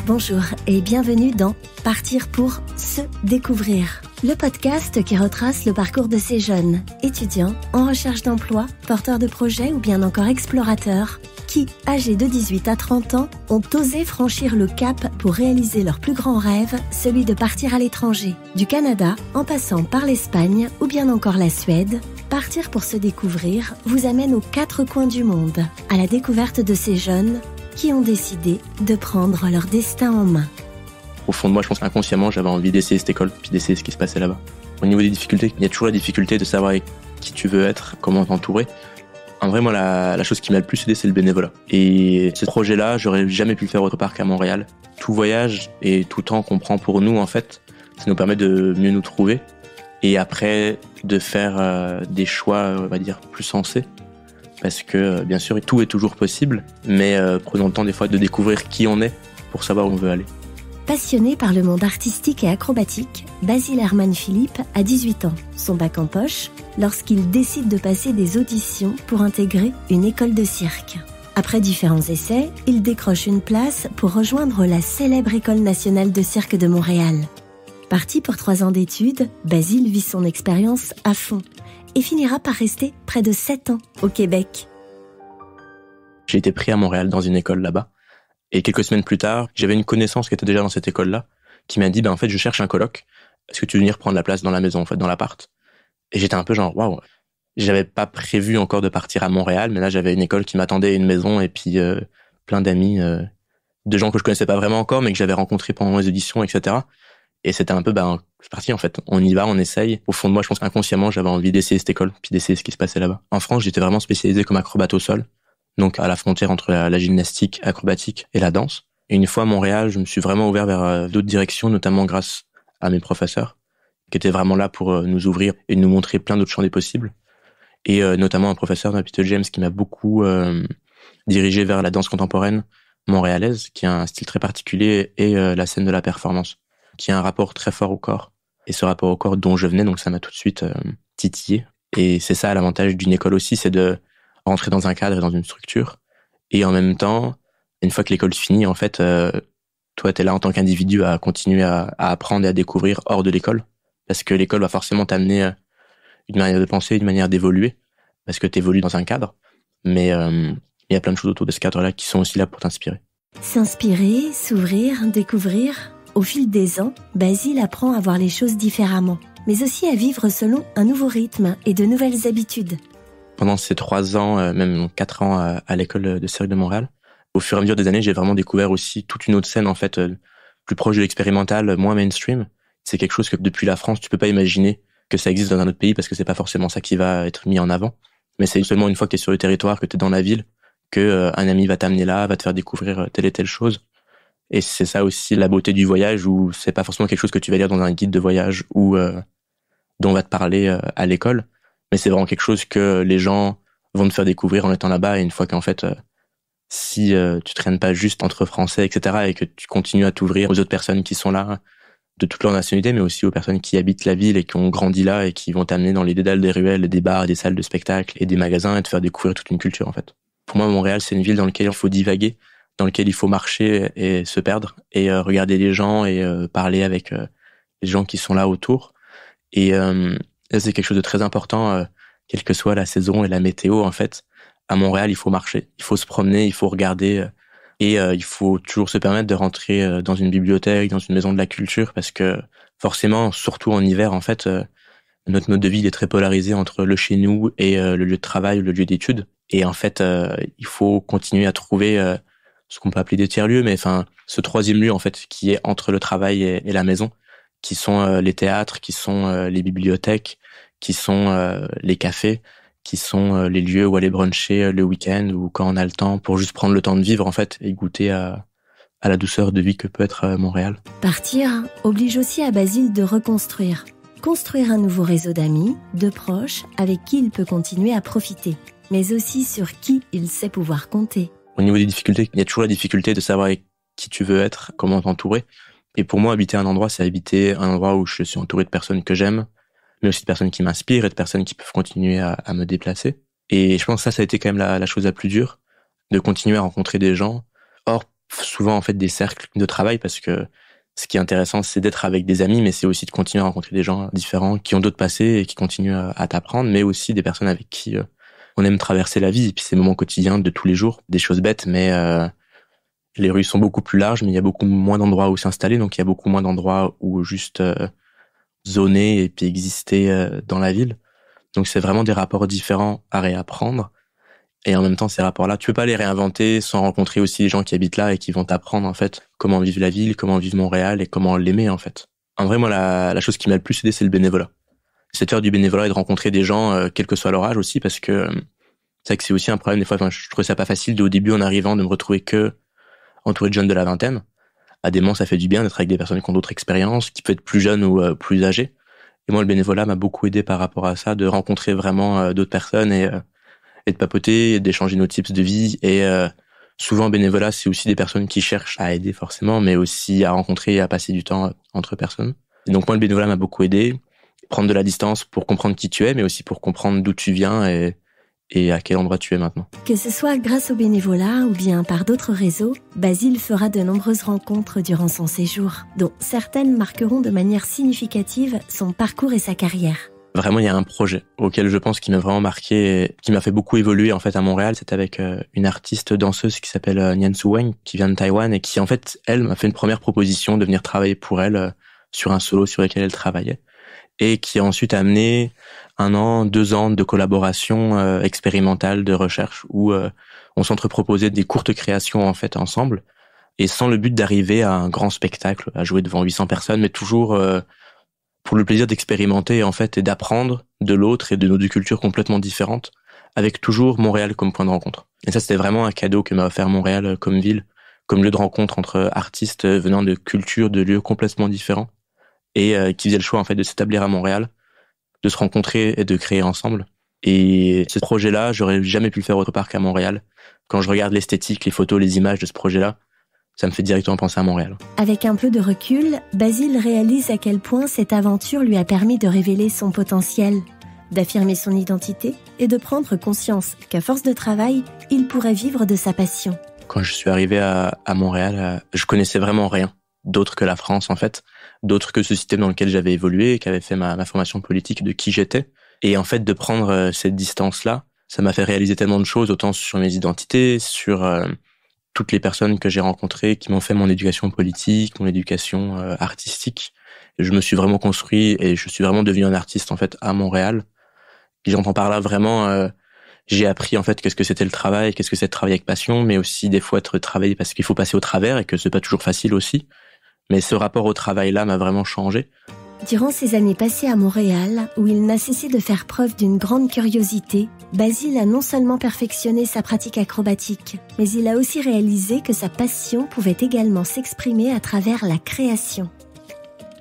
Bonjour et bienvenue dans Partir pour se découvrir, le podcast qui retrace le parcours de ces jeunes, étudiants, en recherche d'emploi, porteurs de projets ou bien encore explorateurs, qui, âgés de 18 à 30 ans, ont osé franchir le cap pour réaliser leur plus grand rêve, celui de partir à l'étranger. Du Canada, en passant par l'Espagne ou bien encore la Suède, Partir pour se découvrir vous amène aux quatre coins du monde, à la découverte de ces jeunes qui ont décidé de prendre leur destin en main. Au fond de moi, je pense qu'inconsciemment, j'avais envie d'essayer cette école, puis d'essayer ce qui se passait là-bas. Au niveau des difficultés, il y a toujours la difficulté de savoir qui tu veux être, comment t'entourer. En vrai, moi, la chose qui m'a le plus aidé, c'est le bénévolat. Et ce projet-là, j'aurais jamais pu le faire autre part qu'à Montréal. Tout voyage et tout temps qu'on prend pour nous, en fait, ça nous permet de mieux nous trouver. Et après, de faire des choix, on va dire, plus sensés. Parce que, bien sûr, tout est toujours possible, mais prenons le temps des fois de découvrir qui on est pour savoir où on veut aller. Passionné par le monde artistique et acrobatique, Basile Herman Philippe a 18 ans, son bac en poche, lorsqu'il décide de passer des auditions pour intégrer une école de cirque. Après différents essais, il décroche une place pour rejoindre la célèbre École nationale de cirque de Montréal. Parti pour 3 ans d'études, Basile vit son expérience à fond et finira par rester près de 7 ans au Québec. J'ai été pris à Montréal dans une école là-bas. Et quelques semaines plus tard, j'avais une connaissance qui était déjà dans cette école-là, qui m'a dit, en fait, je cherche un coloc. Est-ce que tu veux venir prendre la place dans la maison, en fait, dans l'appart? Et j'étais un peu genre, waouh. J'avais pas prévu encore de partir à Montréal, mais là, j'avais une école qui m'attendait, une maison, et puis plein d'amis, de gens que je connaissais pas vraiment encore, mais que j'avais rencontrés pendant les auditions, etc. Et c'était un peu, c'est parti, en fait. On y va, on essaye. Au fond de moi, je pense qu'inconsciemment, j'avais envie d'essayer cette école, puis d'essayer ce qui se passait là-bas. En France, j'étais vraiment spécialisé comme acrobate au sol. Donc à la frontière entre la gymnastique acrobatique et la danse. Et une fois à Montréal, je me suis vraiment ouvert vers d'autres directions, notamment grâce à mes professeurs, qui étaient vraiment là pour nous ouvrir et nous montrer plein d'autres champs des possibles. Et notamment un professeur, Peter James, qui m'a beaucoup dirigé vers la danse contemporaine montréalaise, qui a un style très particulier, et la scène de la performance, qui a un rapport très fort au corps. Et ce rapport au corps dont je venais, donc ça m'a tout de suite titillé. Et c'est ça l'avantage d'une école aussi, c'est de rentrer dans un cadre et dans une structure. Et en même temps, une fois que l'école finit, en fait, toi, t'es là en tant qu'individu à continuer à apprendre et à découvrir hors de l'école. Parce que l'école va forcément t'amener une manière de penser, une manière d'évoluer. Parce que t'évolues dans un cadre. Mais il y a plein de choses autour de ce cadre-là qui sont aussi là pour t'inspirer. S'inspirer, s'ouvrir, découvrir. Au fil des ans, Basile apprend à voir les choses différemment, mais aussi à vivre selon un nouveau rythme et de nouvelles habitudes. Pendant ces 3 ans, même 4 ans à l'école de cirque de Montréal, au fur et à mesure des années, j'ai vraiment découvert aussi toute une autre scène, en fait, plus proche de l'expérimental, moins mainstream. C'est quelque chose que depuis la France, tu peux pas imaginer que ça existe dans un autre pays parce que c'est pas forcément ça qui va être mis en avant. Mais c'est seulement une fois que t'es sur le territoire, que t'es dans la ville, que un ami va t'amener là, va te faire découvrir telle et telle chose. Et c'est ça aussi la beauté du voyage, où c'est pas forcément quelque chose que tu vas lire dans un guide de voyage ou dont on va te parler à l'école. Mais c'est vraiment quelque chose que les gens vont te faire découvrir en étant là-bas. Et une fois qu'en fait, si tu traînes pas juste entre Français, etc., et que tu continues à t'ouvrir aux autres personnes qui sont là, de toute leur nationalité, mais aussi aux personnes qui habitent la ville et qui ont grandi là et qui vont t'amener dans les dédales des ruelles, des bars, des salles de spectacle et des magasins et te faire découvrir toute une culture, en fait. Pour moi, Montréal, c'est une ville dans laquelle il faut divaguer, dans laquelle il faut marcher et se perdre et regarder les gens et parler avec les gens qui sont là autour. Et ça, c'est quelque chose de très important, quelle que soit la saison et la météo, en fait. À Montréal, il faut marcher, il faut se promener, il faut regarder et il faut toujours se permettre de rentrer dans une bibliothèque, dans une maison de la culture, parce que forcément, surtout en hiver, en fait, notre mode de vie il est très polarisé entre le chez nous et le lieu de travail, le lieu d'études. Et en fait, il faut continuer à trouver ce qu'on peut appeler des tiers-lieux, mais enfin, ce troisième lieu, en fait, qui est entre le travail et la maison, qui sont les théâtres, qui sont les bibliothèques, qui sont les cafés, qui sont les lieux où aller bruncher le week-end ou quand on a le temps pour juste prendre le temps de vivre, en fait, et goûter à la douceur de vie que peut être Montréal. Partir oblige aussi à Basile de reconstruire. Construire un nouveau réseau d'amis, de proches, avec qui il peut continuer à profiter, mais aussi sur qui il sait pouvoir compter. Au niveau des difficultés, il y a toujours la difficulté de savoir qui tu veux être, comment t'entourer. Et pour moi, habiter un endroit, c'est habiter un endroit où je suis entouré de personnes que j'aime, mais aussi de personnes qui m'inspirent et de personnes qui peuvent continuer à me déplacer. Et je pense que ça a été quand même la chose la plus dure, de continuer à rencontrer des gens hors souvent en fait des cercles de travail, parce que ce qui est intéressant, c'est d'être avec des amis, mais c'est aussi de continuer à rencontrer des gens différents qui ont d'autres passés et qui continuent à t'apprendre, mais aussi des personnes avec qui on aime traverser la vie, et puis ces moments quotidiens de tous les jours, des choses bêtes, mais les rues sont beaucoup plus larges, mais il y a beaucoup moins d'endroits où s'installer, donc il y a beaucoup moins d'endroits où juste zoner et puis exister dans la ville. Donc c'est vraiment des rapports différents à réapprendre. Et en même temps, ces rapports-là, tu peux pas les réinventer sans rencontrer aussi les gens qui habitent là et qui vont t'apprendre, en fait, comment vivre la ville, comment vivre Montréal et comment l'aimer, en fait. En vrai, moi, la chose qui m'a le plus aidé, c'est le bénévolat. C'est de faire du bénévolat et de rencontrer des gens, quel que soit leur âge aussi, parce que c'est vrai que c'est aussi un problème. Des fois, je trouvais ça pas facile au début, en arrivant, de me retrouver que entouré de jeunes de la vingtaine. À des moments, ça fait du bien d'être avec des personnes qui ont d'autres expériences, qui peuvent être plus jeunes ou plus âgées. Et moi, le bénévolat m'a beaucoup aidé par rapport à ça, de rencontrer vraiment d'autres personnes et de papoter, d'échanger nos tips de vie. Et souvent, bénévolat, c'est aussi des personnes qui cherchent à aider forcément, mais aussi à rencontrer et à passer du temps entre personnes. Et donc moi, le bénévolat m'a beaucoup aidé. Prendre de la distance pour comprendre qui tu es, mais aussi pour comprendre d'où tu viens et à quel endroit tu es maintenant. Que ce soit grâce au bénévolat ou bien par d'autres réseaux, Basile fera de nombreuses rencontres durant son séjour, dont certaines marqueront de manière significative son parcours et sa carrière. Vraiment, il y a un projet auquel je pense qui m'a vraiment marqué, qui m'a fait beaucoup évoluer en fait à Montréal. C'est avec une artiste danseuse qui s'appelle Nyan-Su Wang, qui vient de Taïwan et qui en fait, elle m'a fait une première proposition de venir travailler pour elle sur un solo sur lequel elle travaillait, et qui a ensuite amené 1 an, 2 ans de collaboration expérimentale, de recherche, où on s'entreproposait des courtes créations en fait ensemble, et sans le but d'arriver à un grand spectacle, à jouer devant 800 personnes, mais toujours pour le plaisir d'expérimenter en fait et d'apprendre de l'autre et de nos deux cultures complètement différentes, avec toujours Montréal comme point de rencontre. Et ça, c'était vraiment un cadeau que m'a offert Montréal comme ville, comme lieu de rencontre entre artistes venant de cultures, de lieux complètement différents, et qui faisaient le choix en fait de s'établir à Montréal, de se rencontrer et de créer ensemble. Et ce projet-là, j'aurais jamais pu le faire autre part qu'à Montréal. Quand je regarde l'esthétique, les photos, les images de ce projet-là, ça me fait directement penser à Montréal. Avec un peu de recul, Basile réalise à quel point cette aventure lui a permis de révéler son potentiel, d'affirmer son identité et de prendre conscience qu'à force de travail, il pourrait vivre de sa passion. Quand je suis arrivé à Montréal, je connaissais vraiment rien d'autre que la France en fait, d'autre que ce système dans lequel j'avais évolué, qui avait fait ma formation politique, de qui j'étais. Et en fait, de prendre cette distance-là, ça m'a fait réaliser tellement de choses, autant sur mes identités, sur toutes les personnes que j'ai rencontrées qui m'ont fait mon éducation politique, mon éducation artistique. Je me suis vraiment construit et je suis vraiment devenu un artiste en fait à Montréal. Et j'entends par là vraiment, j'ai appris en fait qu'est-ce que c'était le travail, qu'est-ce que c'est de travailler avec passion, mais aussi des fois être travaillé parce qu'il faut passer au travers et que c'est pas toujours facile aussi. Mais ce rapport au travail-là m'a vraiment changé. Durant ces années passées à Montréal, où il n'a cessé de faire preuve d'une grande curiosité, Basile a non seulement perfectionné sa pratique acrobatique, mais il a aussi réalisé que sa passion pouvait également s'exprimer à travers la création.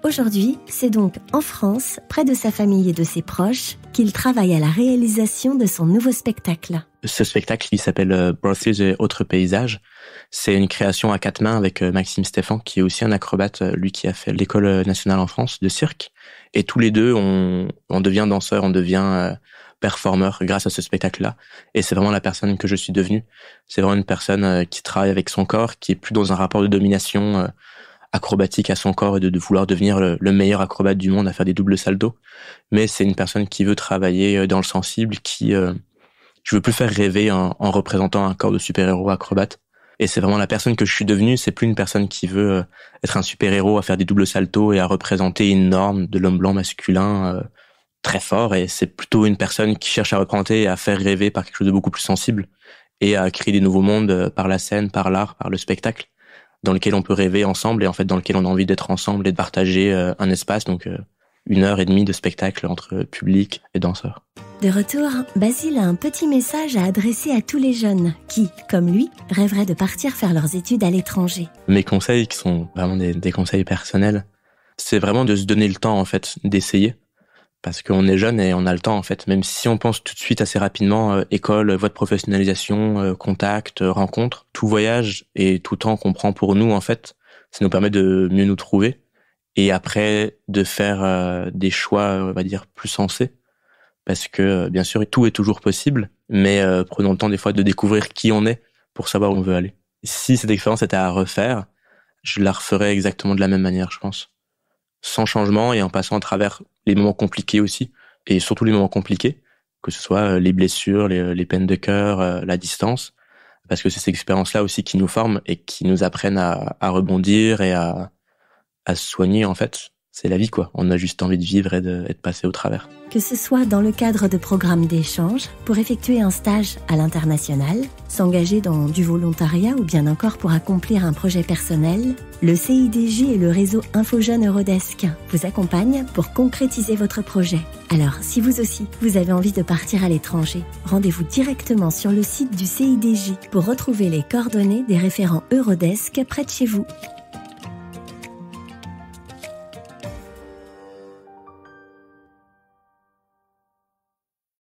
Aujourd'hui, c'est donc en France, près de sa famille et de ses proches, qu'il travaille à la réalisation de son nouveau spectacle. Ce spectacle, il s'appelle Brothers et autres paysages. C'est une création à 4 mains avec Maxime Stéphan, qui est aussi un acrobate, lui qui a fait l'École nationale en France de cirque. Et tous les deux, on devient danseur, on devient performeur grâce à ce spectacle-là. Et c'est vraiment la personne que je suis devenu. C'est vraiment une personne qui travaille avec son corps, qui est plus dans un rapport de domination acrobatique à son corps et de vouloir devenir le meilleur acrobate du monde à faire des doubles saltos. Mais c'est une personne qui veut travailler dans le sensible, qui je veux plus faire rêver en représentant un corps de super-héros acrobate. Et c'est vraiment la personne que je suis devenu. C'est plus une personne qui veut être un super-héros à faire des doubles saltos et à représenter une norme de l'homme blanc masculin très fort. Et c'est plutôt une personne qui cherche à représenter et à faire rêver par quelque chose de beaucoup plus sensible et à créer des nouveaux mondes par la scène, par l'art, par le spectacle, dans lequel on peut rêver ensemble et en fait dans lequel on a envie d'être ensemble et de partager un espace, donc 1h30 de spectacle entre public et danseurs. De retour, Basile a un petit message à adresser à tous les jeunes qui, comme lui, rêveraient de partir faire leurs études à l'étranger. Mes conseils, qui sont vraiment des conseils personnels, c'est vraiment de se donner le temps en fait d'essayer, parce qu'on est jeune et on a le temps en fait, même si on pense tout de suite assez rapidement école, voie de professionnalisation, contact, rencontre, tout voyage et tout temps qu'on prend pour nous en fait, ça nous permet de mieux nous trouver et après de faire des choix, on va dire, plus sensés, parce que bien sûr tout est toujours possible, mais prenons le temps des fois de découvrir qui on est pour savoir où on veut aller. Si cette expérience était à refaire, je la referais exactement de la même manière, je pense. Sans changement et en passant à travers les moments compliqués aussi, et surtout les moments compliqués, que ce soit les blessures, les peines de cœur, la distance, parce que c'est ces expériences-là aussi qui nous forment et qui nous apprennent à rebondir et à se soigner, en fait. C'est la vie, quoi. On a juste envie de vivre et de passer au travers. Que ce soit dans le cadre de programmes d'échange, pour effectuer un stage à l'international, s'engager dans du volontariat ou bien encore pour accomplir un projet personnel, le CIDJ et le réseau InfoJeunes Eurodesk vous accompagnent pour concrétiser votre projet. Alors, si vous aussi, vous avez envie de partir à l'étranger, rendez-vous directement sur le site du CIDJ pour retrouver les coordonnées des référents Eurodesk près de chez vous.